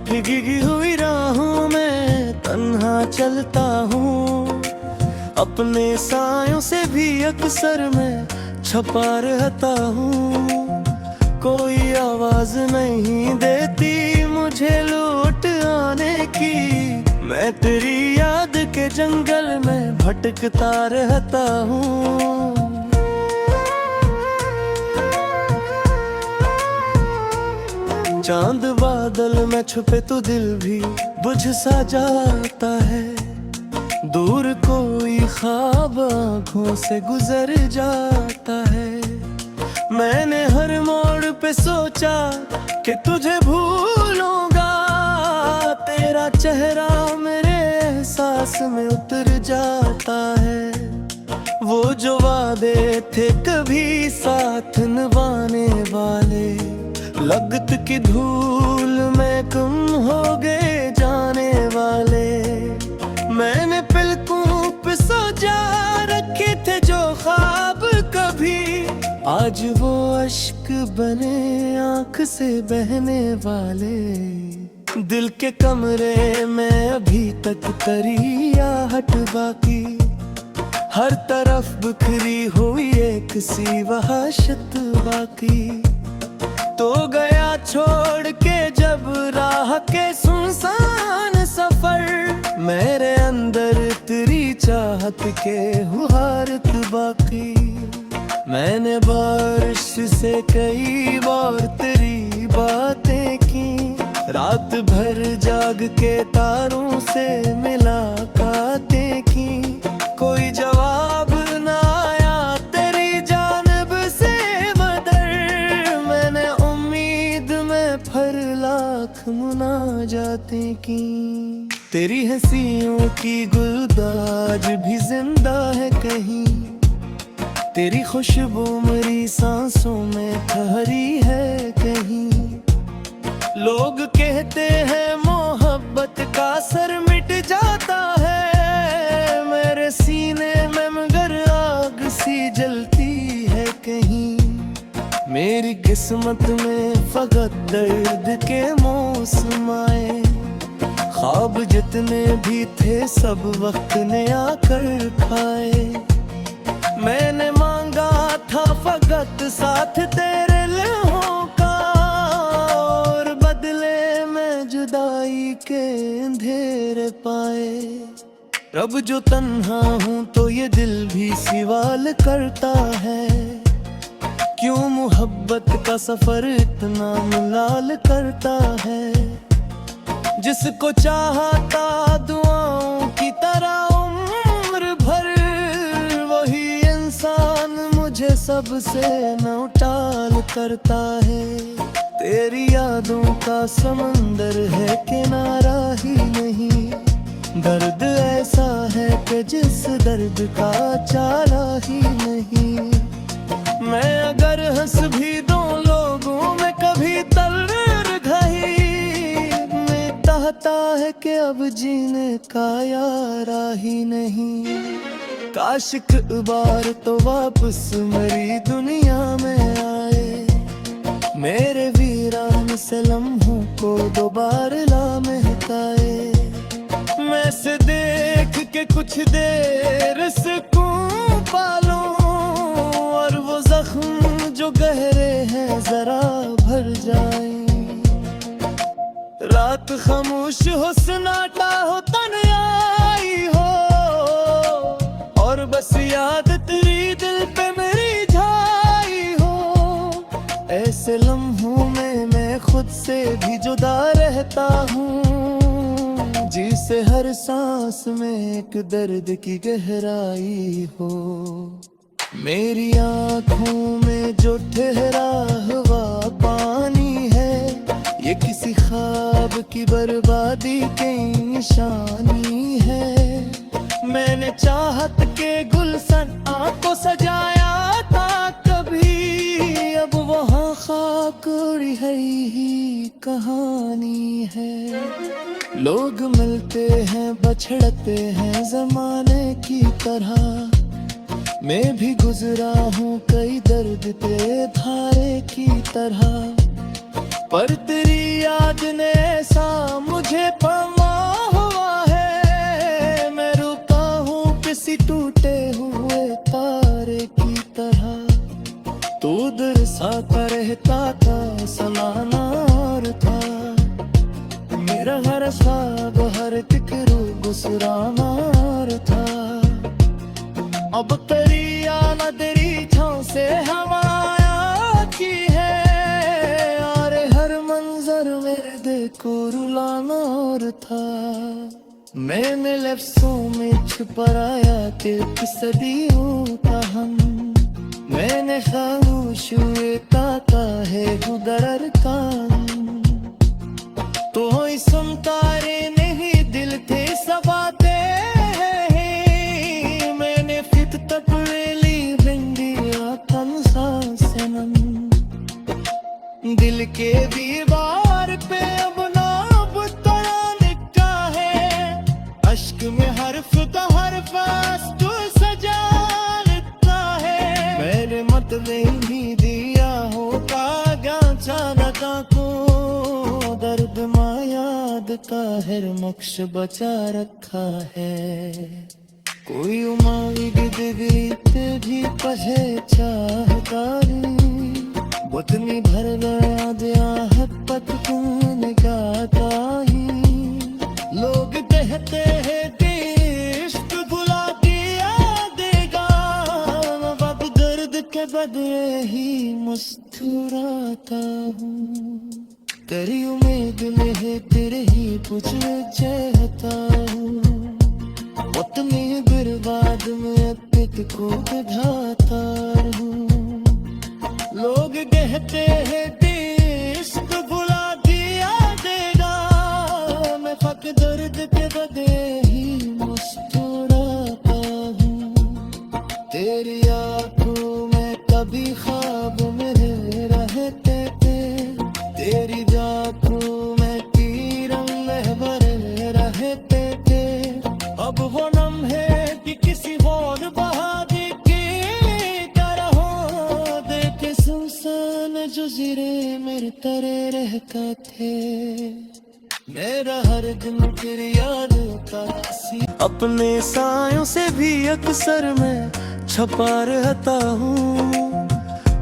भीगी हुई राहों में तन्हा चलता हूँ, अपने सायों से भी अक्सर मैं छपा रहता हूँ। कोई आवाज नहीं देती मुझे लौट आने की, मैं तेरी याद के जंगल में भटकता रहता हूँ। चांद बादल में छुपे तो दिल भी बुझ सा जाता है, दूर कोई ख्वाब आँखों से गुजर जाता है। मैंने हर मोड़ पे सोचा कि तुझे भूलूंगा, तेरा चेहरा मेरे एहसास में उतर जाता है। वो जो वादे थे कभी साथ निभाने वाले, लगत की धूल में गुम हो गए जाने वाले। मैंने पलकों पे सजा रखे थे जो ख्वाब कभी, आज वो अश्क बने आँख से बहने वाले। दिल के कमरे में अभी तक तेरी आहट बाकी, हर तरफ बिखरी हुई एक सी वहशत बाकी। तो गया छोड़ के जब राह के सुनसान सफर, मेरे अंदर तेरी चाहत के हुहारत बाकी। मैंने बारिश से कई बार तेरी बातें की, रात भर जाग के तारों से मुलाकातें की। कोई जवाब ना आया तेरी जानब से मदर, मैंने उम्मीद में फर लाख मुनाजातें की। तेरी हंसियों की गुलदाज भी जिंदा है कहीं, तेरी खुशबू मेरी सांसों में ठहरी है कहीं। लोग कहते हैं मोहब्बत का सर मिट जाता है, मेरे सीने में मगर आग सी जलती है कहीं। मेरी किस्मत में फकत दर्द के मौसम आए, ख्वाब जितने भी थे सब वक्त ने आकर खाए। मैंने मांगा था फकत साथ तेरे लम्हों का, और बदले में जुदाई के अंधेरे पाए। अब जो तन्हा हूँ तो ये दिल भी सवाल करता है, क्यों मोहब्बत का सफर इतना मुलाल करता है। जिसको चाहता दुआओं की तरह उम्र भर, वही इंसान मुझे सबसे नौटाल करता है। तेरी यादों का समंदर है किनारा ही नहीं, दर्द ऐसा है कि जिस दर्द का चारा ही नहीं। मैं अगर हंस भी दूं लोगों में कभी तलर घही, मैं चाहता है कि अब जीने का यारा ही नहीं। काश एक बार तो वापस मेरी दुनिया में आए, मेरे वीरान से लम्हों को दोबारा ला महकाए। मैं से देख के कुछ देर सुकून पालूं, और वो जख्म जो गहरे हैं जरा भर जाएं। रात खामोश हो सन्नाटा हो तन्हाई हो, और बस याद तेरी दिल पे मेरी छाई हो। ऐसे लम्हों में मैं खुद से भी जुदा रहता हूँ, जिसे हर सांस में एक दर्द की गहराई हो। मेरी आँखों में जो ठहरा हुआ पानी है, ये किसी ख्वाब की बर्बादी की निशानी है। मैंने चाहत के गुलशन आँखों सजाया था कभी, अब वहाँ खाक है ही कहानी है। लोग मिलते हैं बछड़ते हैं ज़माने की तरह, मैं भी गुजरा हूँ कई दर्द पे धारे की तरह। पर तेरी याद ने ऐसा मुझे पमा हुआ है। मैं रुका हूँ किसी टूटे हुए तारे की तरह। तू दरसाता रहता था, सलाना और था। मेरा हर ख्वाब हर फिक्र गुसराना और था। अब तेरी याद तेरी छाँव से हमाया की है। यार हर मंजर मेरे देखो रुलाना और था। मैंने लफ्ज़ों में छुपाया तेरी सदियों का हम। मैंने खामोश हुए ताका है गुदर का। तो ही सुनता रे नहीं दिल थे सबाते हैं। मैंने फित तपरेली बिंदिया तनसा सनम। दिल के दीवार पे अब नाप तड़ा निका है। अश्क में हर्फ का हर्फ तू सजा लिखता है। मेरे मत में भी दिया होगा गाचा को। दर्द याद का हर मक्ष बचा रखा है। कोई उमावी गिद भी पहे चाहकारी। बुतनी भर गया दिया हद कौन गाता ही। लोग कहते हैं इश्क भुला दिया देगा। अब दर्द के बदले ही मुस्कुराता हूँ। तेरी उम्मीद में है तेरे ही कुछ चाहता हूँ। उतनी बर्बाद में पित को बिठाता हूँ। लोग कहते हैं इश्क भुला दिया देगा। मैं फक दर्द के बदले ही मुस्कुराता हूँ। तेरी आंखों में कभी ख्वाब मेरे रहते थे। तेरी आंखों में तीरंग भरे रहते थे। अब वो नम है कि किसी और बहादी की तरह हो। देखे सुनसान जुज़ीरे मेरे तरे रहता थे। मेरा हर दिन तेरी याद का किसी अपने सायों से भी अक्सर मैं छपा रहता हूँ।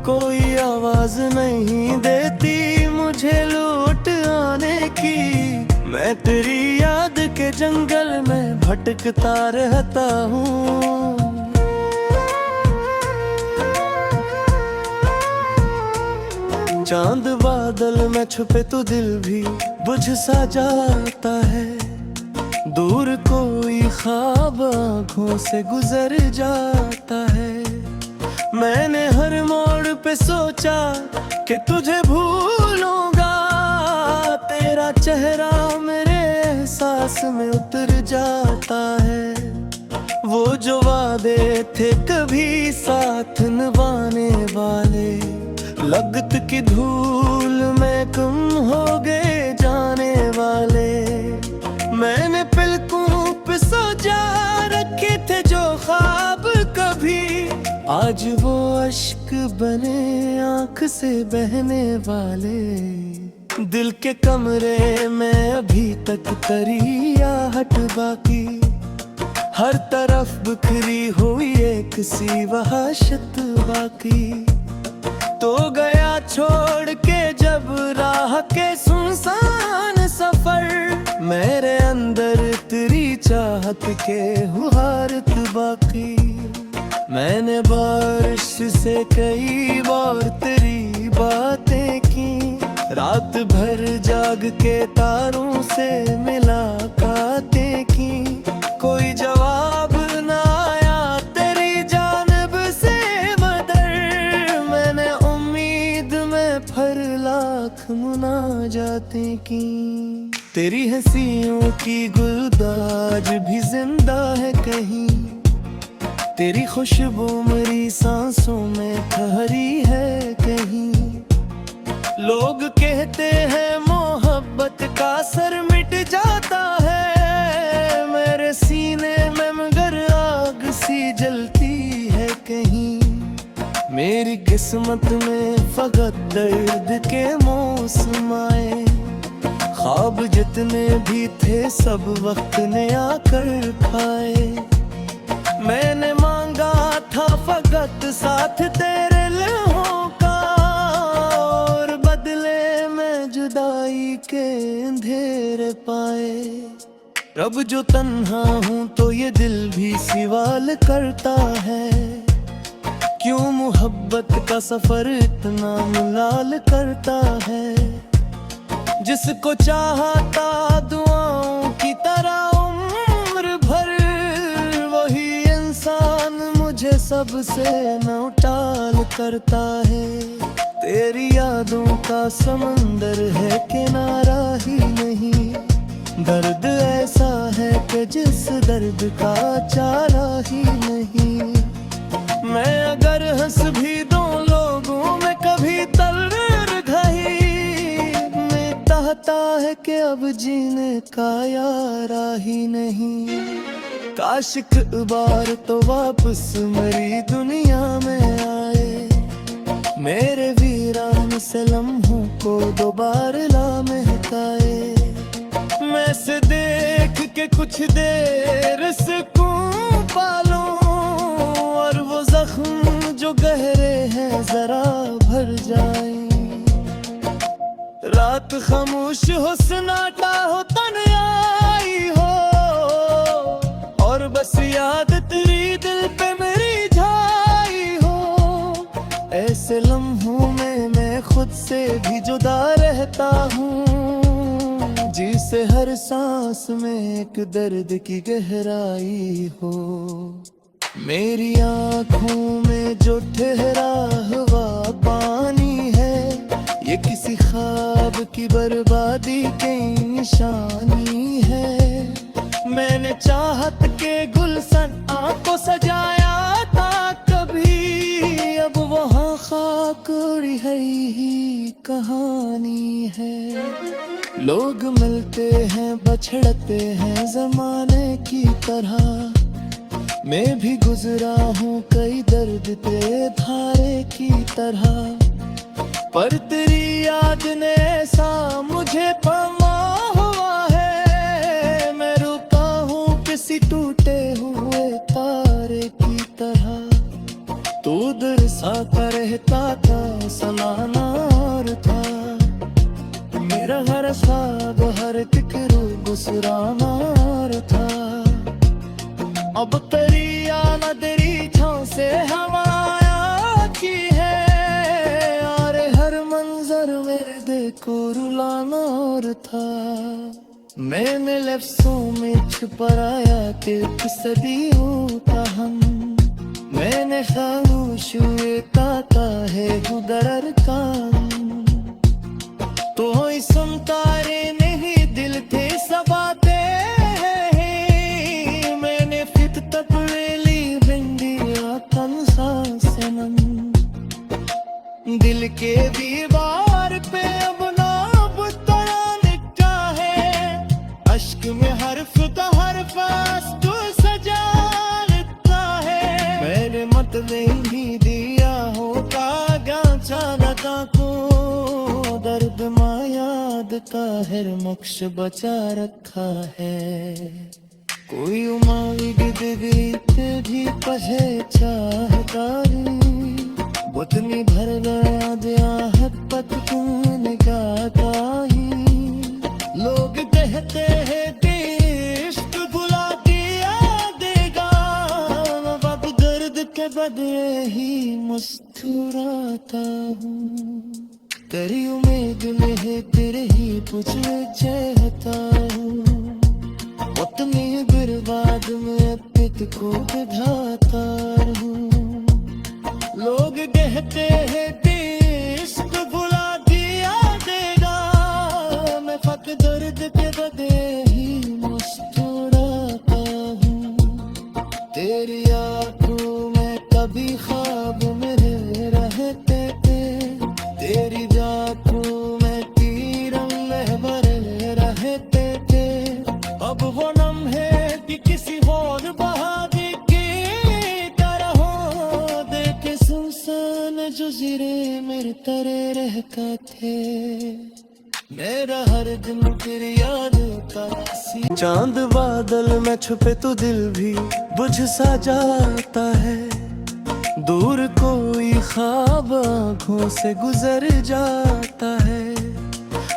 कोई आवाज नहीं देती मुझे लौट आने की। मैं तेरी याद के जंगल में भटकता रहता हूँ। चांद बादल में छुपे तो दिल भी बुझ सा जाता है। दूर कोई ख्वाब आँखों से गुजर जाता है। मैंने हर मोड़ पे सोचा कि तुझे भूलूंगा। तेरा चेहरा मेरे एहसास में उतर जाता है। वो जो वादे थे कभी साथ निभाने वाले। लगत की धूल में गुम हो गए जाने वाले। मैंने पलकों पे सजा रखे थे जो ख्वाब कभी। आज वो अश्क बने आँख से बहने वाले। दिल के कमरे में अभी तक तरी आहट बाकी। हर तरफ बिखरी हुई एक सी वहशत बाकी। तो गया छोड़ के जब राह के सुनसान सफर। मेरे अंदर तेरी चाहत के हुहारत बाकी। मैंने बारिश से कई बार तेरी बातें की। रात भर जाग के तारों से मुलाकातें की। कोई जवाब ना आया तेरी जानिब से मदर। मैंने उम्मीद में फर लाख मुनाजातें की। तेरी हंसियों की गुलदाज भी जिंदा है कहीं। तेरी खुशबू मेरी सांसों में ठहरी है कहीं। लोग कहते हैं मोहब्बत का सर मिट जाता है। मेरे सीने में मगर आग सी जलती है कहीं। मेरी किस्मत में फकत दर्द के मौसम आए, ख्वाब जितने भी थे सब वक्त ने आकर खाए। मैंने मांगा था फकत साथ तेरे लम्हों का, और बदले में जुदाई के अंधेरे पाए। रब जो तन्हा हूँ तो ये दिल भी सवाल करता है, क्यों मोहब्बत का सफर इतना मुलाल करता है। जिसको चाहता दुआओं की तरह उम्र भर, वही इंसान मुझे सबसे नौटाल करता है। तेरी यादों का समंदर है किनारा ही नहीं, दर्द ऐसा है कि जिस दर्द का चारा ही नहीं। मैं अगर हंस भी दूं लोगों में कभी तलर घही, मैं चाहता है कि अब जीने का यारा ही नहीं। काश एक बार तो वापस मेरी दुनिया में आए, मेरे वीरान से लम्हों को दोबारा ला महकाए। मैं से देख के कुछ देर सुकून पालूं, और वो जख्म जो गहरे हैं जरा भर जाएं। रात खामोश हो सन्नाटा हो तन्हाई हो, और बस याद तेरी दिल पे मेरी छाई हो। ऐसे लम्हों में मैं खुद से भी जुदा रहता हूँ, जिसे हर सांस में एक दर्द की गहराई हो। मेरी आँखों में जो ठहरा हुआ पानी है, ये किसी ख्वाब की बर्बादी की निशानी है। मैंने चाहत के गुलशन आँखों सजाया था कभी, अब वहाँ खाक है ही कहानी है। लोग मिलते हैं बछड़ते हैं ज़माने की तरह, मैं भी गुजरा हूँ कई दर्द ते धारे की तरह। पर तेरी याद ने ऐसा मुझे पमा हुआ है, मैं रुका हूँ किसी टूटे हुए तारे की तरह। तू दरसाता रहता था सलाना और था, मेरा हर ख्वाब हर फिक्र गुसराना और था। अब तेरी आना तेरी छाँव से हमारा की है, और हर मंजर मेरे देखो रुलाना और था। मैंने लफ्ज़ों में छुपाया एक सदियों का हम, मैंने खामोश हुए ताका है गुदर का। तो ही सुनता रे नहीं दिल थे सब बातें, मैंने फिर तक ली बिंदिया तन्हा सनम। दिल के दीवार पे अब नाम तेरा लिखा है, अश्क में हर्फ का हर्फ तू सजा लिखता है। मैंने मत नहीं दिया होगा गांचा को, दर्द याद का हर मक्ष बचा रखा है। कोई उम्मीद देते भी पहे चाहतारी, बुतनी भर गया दिया है पतकून गाता ही। लोग कहते हैं कि इश्क भुला दिया देगा, अब दर्द के बदले ही मुस्कुराता हूँ। तेरी उम्मीद में है तेरे ही कुछ चाहता हूँ, उतनी बर्बाद में पित को बिठाता हूँ। लोग कहते हैं कि इश्क भुला दिया देगा, मैं फक दर्द के बदले ही मुस्कुराता हूँ। तेरी आँखों में कभी ख्वाब मेरे रहते थे, तेरी आँखों में तीरंग में भरे रहते थे। अब वो नम है कि किसी और बहादी की तरह, देखे सुनसान हर तरह रहता थे, मेरा हर दिन तेरी याद का सी। चांद बादल में छुपे तो दिल भी बुझ सा जाता है, दूर कोई ख्वाब आँखों से गुजर जाता है।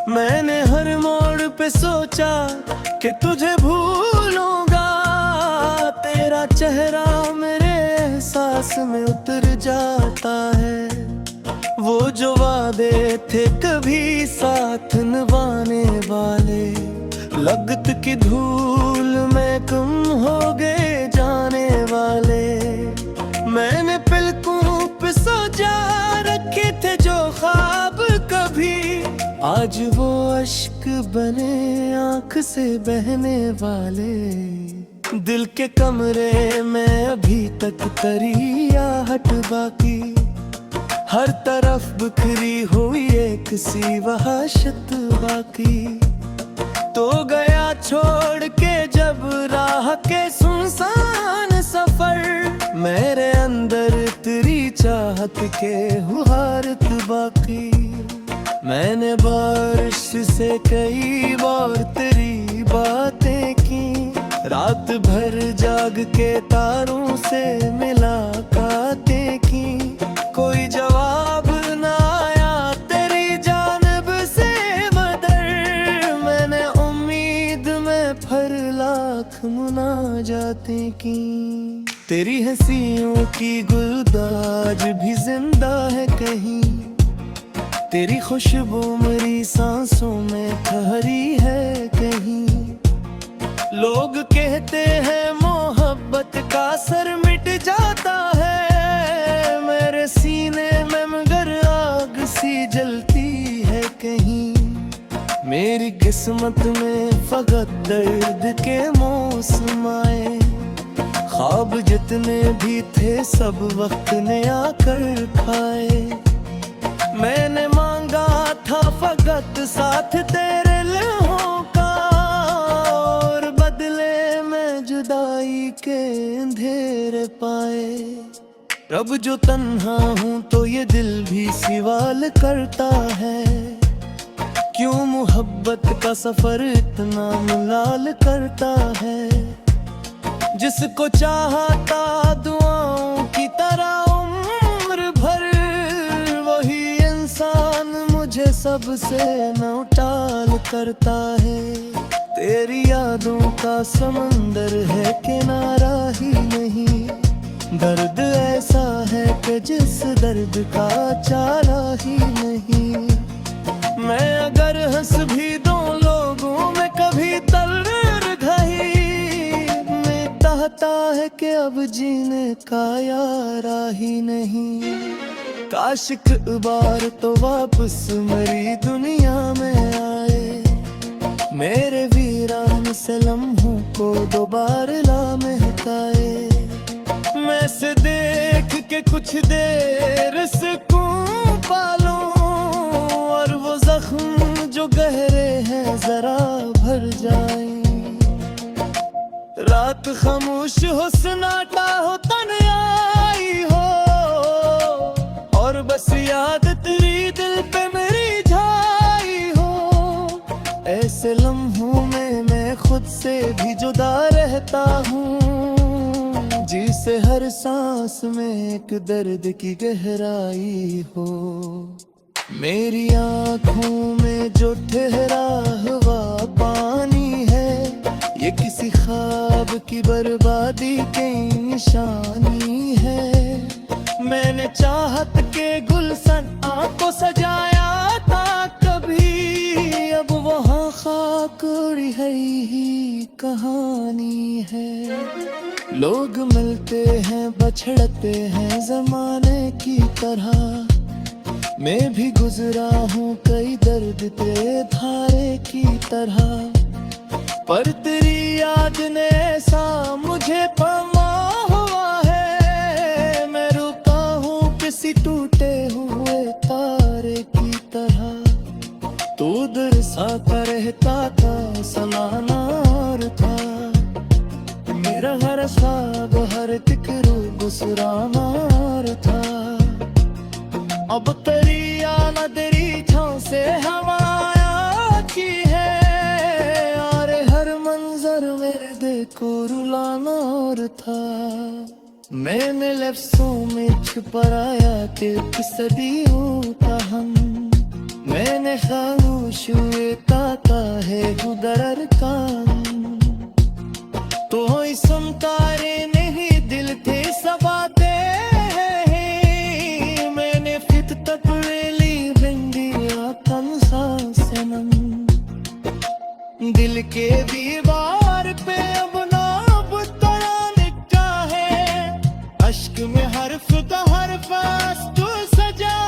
मैंने हर मोड़ पे सोचा कि तुझे भूलूंगा, तेरा चेहरा मेरे एहसास में उतर जाता है। वो जो वादे थे कभी साथ निभाने वाले, लगत की धूल में गुम हो गए जाने वाले। मैंने पलकों पे सजा रखे थे जो ख्वाब कभी, आज वो अश्क बने आँख से बहने वाले। दिल के कमरे में अभी तक तेरी आहट बाकी, हर तरफ बिखरी हुई एक सी वहशत बाकी। तो गया छोड़ के जब राह के सुनसान सफर, मेरे अंदर तेरी चाहत के हुहारत बाकी। मैंने बारिश से कई बार तेरी बातें की, रात भर जाग के तारों से मुलाकातें की। कोई जवाब ना आया तेरी जानिब से मदर, मैंने उम्मीद में फिर लाख मुनाजातें की। तेरी हंसियों की गुलदाज भी जिंदा है कहीं, तेरी खुशबू मेरी सांसों में ठहरी है कहीं। लोग कहते हैं मोहब्बत का सर मिट जाता है, मेरे सीने में मगर आग सी जलती है कहीं। मेरी किस्मत में फकत दर्द के मौसम आए, ख्वाब जितने भी थे सब वक्त ने आकर खाए। मैंने मांगा था फकत साथ तेरे लम्हों का, और बदले में जुदाई के अंधेरे पाए। अब जो तन्हा हूँ तो ये दिल भी सवाल करता है, क्यों मोहब्बत का सफर इतना मुलाल करता है। जिसको चाहता दुआओं की तरह उम्र भर, वही इंसान मुझे सबसे नौटाल करता है। तेरी यादों का समंदर है किनारा ही नहीं, दर्द ऐसा है कि जिस दर्द का चारा ही नहीं। मैं अगर हंस भी दूं लोगों में कभी तलर घही, मैं चाहता है कि अब जीने का यारा ही नहीं। काश एक बार तो वापस मेरी दुनिया में आए, मेरे वीरान से लम्हों को दोबारा ला महकाए। मैं से देख के कुछ देर सुकून पालूं, और वो जख्म जो गहरे हैं जरा भर जाएं। रात खामोश हो सन्नाटा हो तन्हाई हो, और बस याद तेरी दिल पे मेरी छाई हो। ऐसे लम्हों में मैं खुद से भी जुदा रहता हूँ, जिसे हर सांस में एक दर्द की गहराई हो। मेरी आँखों में जो ठहरा हुआ पानी है, ये किसी ख्वाब की बर्बादी की निशानी है। मैंने चाहत के गुलशन आँखों सजाया था कभी, अब वहाँ खाक रिहाई कहानी है। लोग मिलते हैं बछड़ते हैं जमाने की तरह, मैं भी गुजरा हूँ कई दर्द तेरे धारे की तरह। पर तेरी याद ने ऐसा मुझे पमा हुआ है, मैं रुका हूँ किसी टूटे हुए तारे की तरह। तू दरसाता रहता था सलानार था, मेरा हर ख्वाब हर तिकरू गुसरानार था। अब तेरी से हमाया की है, और हर मंजर मेरे दिल को रुलाना और था। मैंने लफ्ज़ों में छुपाया दिल की सदियों का हम, मैंने खामोश हुए ताका है गुदर कान। तो सुनता रे नहीं दिल थे सबाते हैं, मैंने फित तपरेली बिंदिया कंसा सनम। दिल के दीवार पे अब नाप तड़ा लिखा है, अश्क में हर्फ का हर्फ तू सजा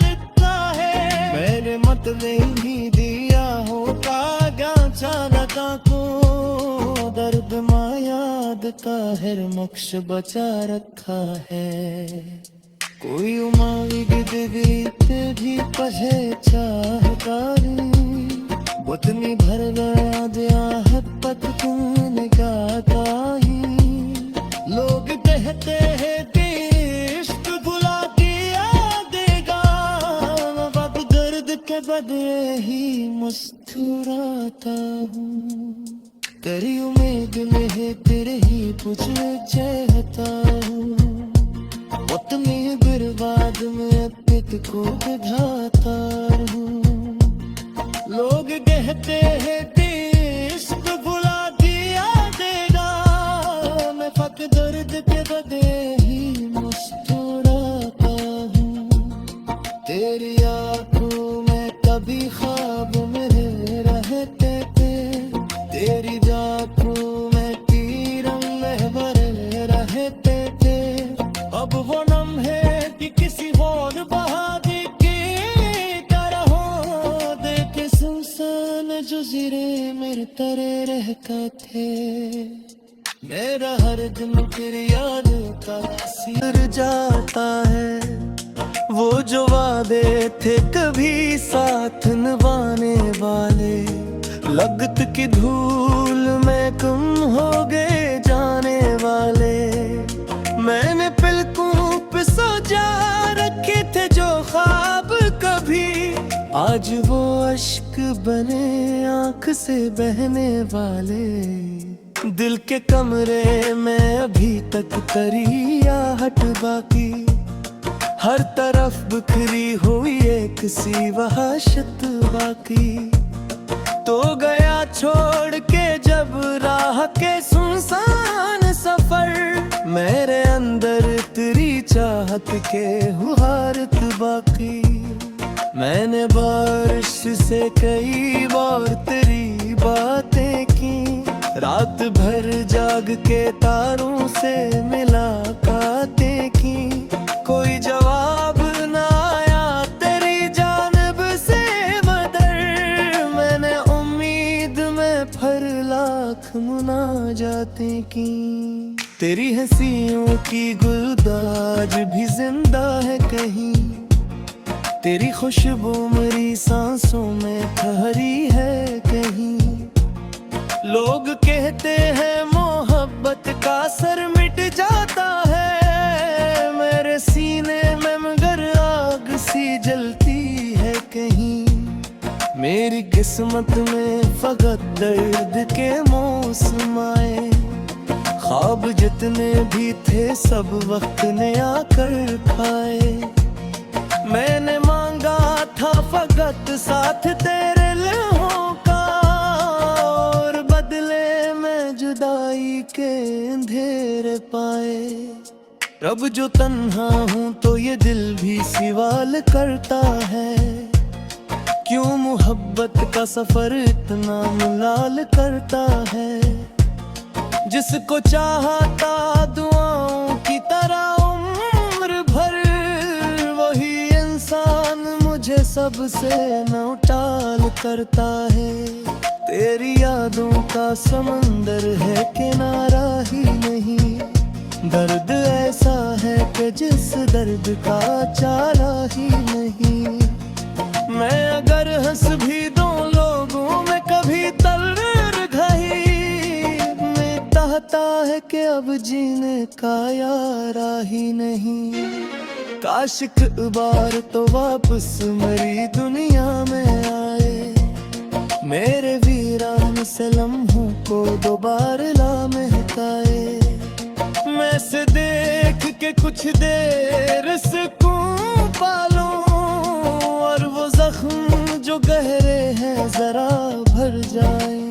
लिखा है। मैंने मत नहीं दिया होता गांचा लगा को, दर्द मायाद का हर मक्ष बचा रखा है। कोई उमाद गीत भी पढ़े चाहकारी, बुतनी भर गया दिया है पत तुमने गाता ही। लोग कहते हैं कि इश्क भुला दिया देगा, अब दर्द के बदले ही मुस्कुराता हूँ। तेरी उम्मीद में है तेरे ही कुछ चाहता हूँ, उतनी बर्बाद में पित को बिठाता हूँ। लोग कहते हैं कि इश्क भुला दिया देगा, मैं फक दर्द के बदले ही मुस्कुराता हूँ। तेरी आंखों में कभी ख्वाब मेरे रहते थे, तेरी आंखों में तीरंग में भरे रहते थे। अब वो नम है कि किसी और बहादी की तरह हो, देखे सुनसान जुज़ीरे मेरे तरे रहता थे। मेरा हर दिन तेरी याद का सिर जाता है, वो जो वादे थे कभी साथ निभाने वाले, लगत की धूल में गुम हो गए जाने वाले। मैंने पलकों पे सजा रखे थे जो ख्वाब कभी, आज वो अश्क बने आंख से बहने वाले। दिल के कमरे में अभी तक करी आहट बाकी, हर तरफ बिखरी हुई एक सी वहशत बाकी। तो गया छोड़ के जब राह के सुनसान सफर, मेरे अंदर तेरी चाहत के हुहारत बाकी। मैंने बारिश से कई बार तेरी बातें की, रात भर जाग के तारों से मुलाकातें की। कोई जवाब ना आया तेरी जानिब से मदर, मैंने उम्मीद में फर लाख मुनाजातें की। तेरी हंसियों की गुलदाज भी जिंदा है कहीं, तेरी खुशबू मेरी सांसों में ठहरी है कहीं। लोग कहते हैं मोहब्बत का सर मिट जाता है, मेरे सीने में मगर आग सी जलती है कहीं। मेरी किस्मत में फकत दर्द के मौसम आए, ख्वाब जितने भी थे सब वक्त ने आकर खाए। मैंने मांगा था फकत साथ तेरे लम्हों का, और बदले में जुदाई के अंधेरे पाए। अब जो तन्हा हूँ तो ये दिल भी सवाल करता है, क्यों मोहब्बत का सफर इतना मुलाल करता है। जिसको चाहता दुआओं की तरह उम्र भर, वही इंसान मुझे सबसे नौटाल करता है। तेरी यादों का समंदर है किनारा ही नहीं, दर्द ऐसा है कि जिस दर्द का चारा ही नहीं। मैं अगर हंस भी दूं लोगों में कभी तलर घाई, मैं चाहता है कि अब जीने का यारा ही नहीं। काश एक बार तो वापस मेरी दुनिया में आए, मेरे वीरान से लम्हों को दोबारा ला महकाए। मैं से देख के कुछ देर सुकून पालूं, और वो जख्म जो गहरे हैं जरा भर जाए।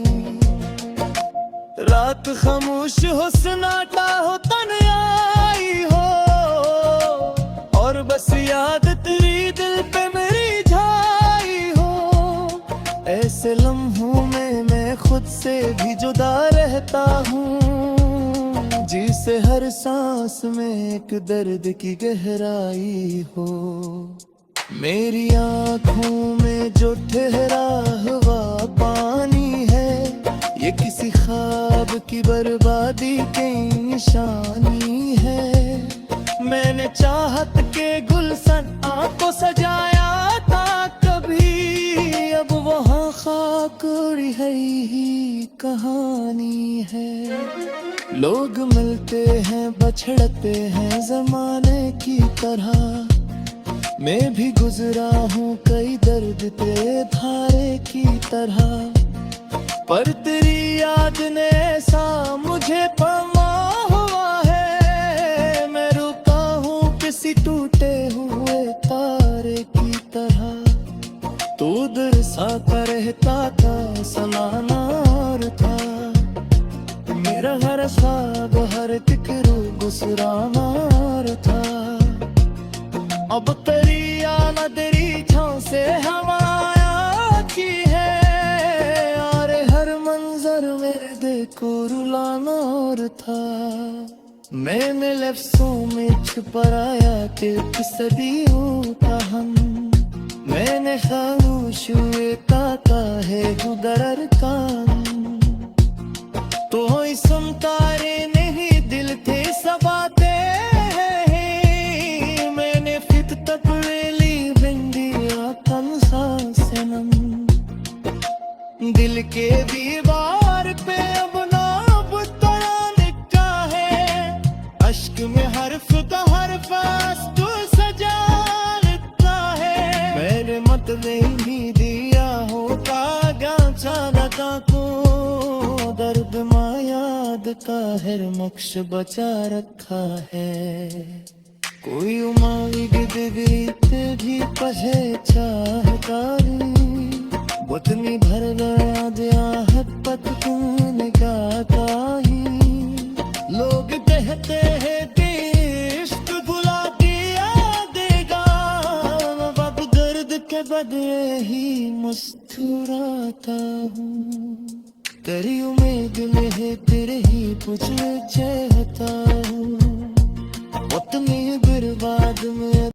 रात खामोश हो, सन्नाटा हो, तन्हाई हो, और बस याद तेरी दिल पे मेरी छाई हो। ऐसे लम्हों में मैं खुद से भी जुदा रहता हूँ, जिसे हर सांस में एक दर्द की गहराई हो। मेरी आँखों में जो ठहरा हुआ पानी है, ये किसी ख्वाब की बर्बादी की निशानी है। मैंने चाहत के गुलशन आंखों सजाया था कभी, अब वहाँ खाक है ही कहानी है। लोग मिलते हैं बछड़ते हैं ज़माने की तरह, मैं भी गुजरा हूँ कई दर्द ते धारे की तरह। पर तेरी याद ने ऐसा मुझे पमा हुआ है, मैं रुका हूँ किसी टूटे हुए तारे की तरह। तू दरसाता रहता था, सलाना और था मेरा हर ख्वाब, हर फिक्र गुस्राना और था। अब तेरी आना तेरी छाँव से हमारा की है, और हर मंजर मेरे देखो रुलाना और था। मैंने लफ्ज़ों में छुपाया एक सदियों का हम, मैंने खामोश हुए ताका है गुदर कान। तो ही सुनता रे नहीं दिल थे सबाते हैं, मैंने फित तक ली बिंदिया तनसा सनम। दिल के दीवार पे अब नाम तेरा लिखा है, अश्क में हर्फ का हर्फ तू सजा लिखा है। मैंने मत नहीं दिया होता गांचा लगा को, दर्द मायाद का हर मक्ष बचा रखा है। कोई उमाद गिद्ध भी पहे चाहकारी, उतनी भर गया देहात पत तूने गाता ही। लोग कहते हैं कि इश्क भुला दिया देगा, अब दर्द के बदले ही मुस्कुराता हूँ। तेरी उम्मीद में है तेरे ही कुछ चाहता हूँ, उतनी बर्बाद में